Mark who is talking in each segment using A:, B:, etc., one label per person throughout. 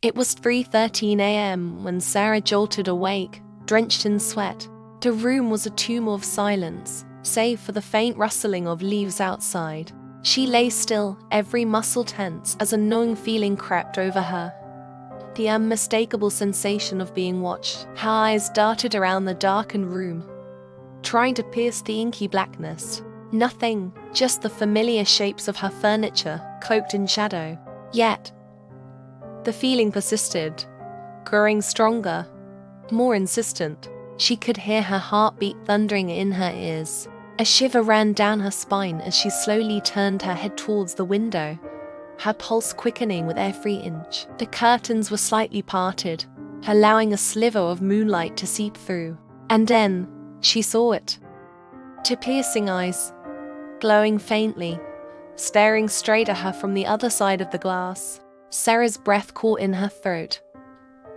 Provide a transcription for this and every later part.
A: It was 3:13 a.m. when Sarah jolted awake, drenched in sweat. The room was a tomb of silence, save for the faint rustling of leaves outside. She lay still, every muscle tense as a gnawing feeling crept over her. The unmistakable sensation of being watched. Her eyes darted around the darkened room, trying to pierce the inky blackness. Nothing, just the familiar shapes of her furniture, cloaked in shadow. Yet, the feeling persisted, growing stronger, more insistent. She could hear her heartbeat thundering in her ears. A shiver ran down her spine as she slowly turned her head towards the window, her pulse quickening with every inch. The curtains were slightly parted, allowing a sliver of moonlight to seep through. And then, she saw it. Two piercing eyes, glowing faintly, staring straight at her from the other side of the glass. Sarah's breath caught in her throat,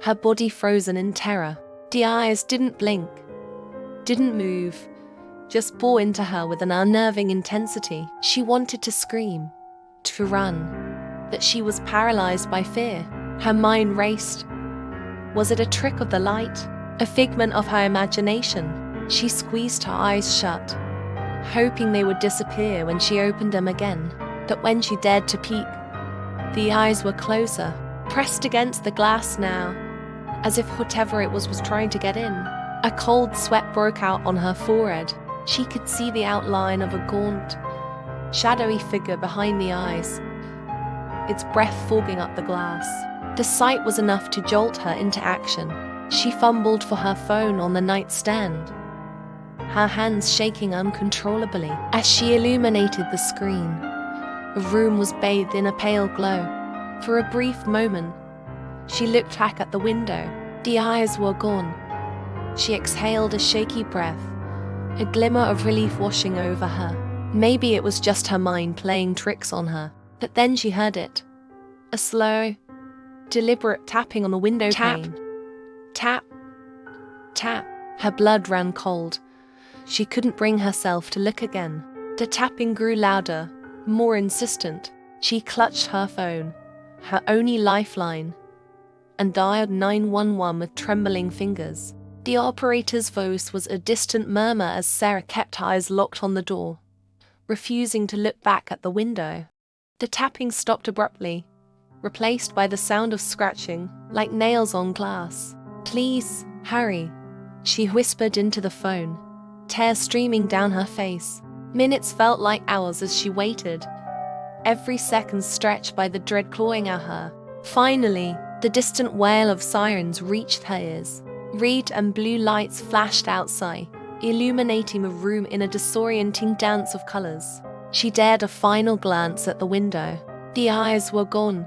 A: her body frozen in terror. The eyes didn't blink, didn't move, just bore into her with an unnerving intensity. She wanted to scream, to run, but she was paralyzed by fear. Her mind raced. Was it a trick of the light? A figment of her imagination? She squeezed her eyes shut, hoping they would disappear when she opened them again. But when she dared to peek, the eyes were closer, pressed against the glass now, as if whatever it was trying to get in. A cold sweat broke out on her forehead. She could see the outline of a gaunt, shadowy figure behind the eyes, its breath fogging up the glass. The sight was enough to jolt her into action. She fumbled for her phone on the nightstand, her hands shaking uncontrollably. As she illuminated the screen, the room was bathed in a pale glow. For a brief moment, she looked back at the window. The eyes were gone. She exhaled a shaky breath, a glimmer of relief washing over her. Maybe it was just her mind playing tricks on her. But then she heard it. A slow, deliberate tapping on the window pane. Tap, tap. Her blood ran cold. She couldn't bring herself to look again. The tapping grew louder, more insistent. She clutched her phone, her only lifeline, and dialed 911 with trembling fingers. The operator's voice was a distant murmur as Sarah kept her eyes locked on the door, refusing to look back at the window. The tapping stopped abruptly, replaced by the sound of scratching, like nails on glass. "Please, hurry," she whispered into the phone, tears streaming down her face. Minutes felt like hours as she waited, every second stretched by the dread clawing at her. Finally, the distant wail of sirens reached her ears. Red and blue lights flashed outside, illuminating the room in a disorienting dance of colors. She dared a final glance at the window. The eyes were gone,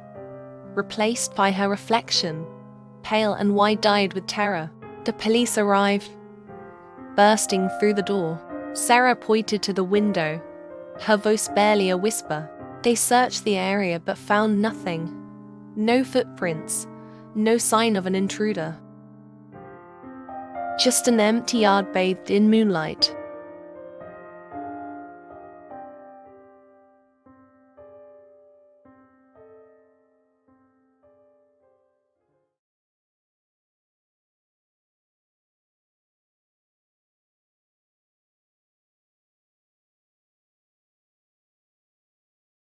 A: replaced by her reflection, pale and wide-eyed with terror. The police arrived, bursting through the door. Sarah pointed to the window, her voice barely a whisper. They searched the area but found nothing. No footprints, no sign of an intruder. Just an empty yard bathed in moonlight.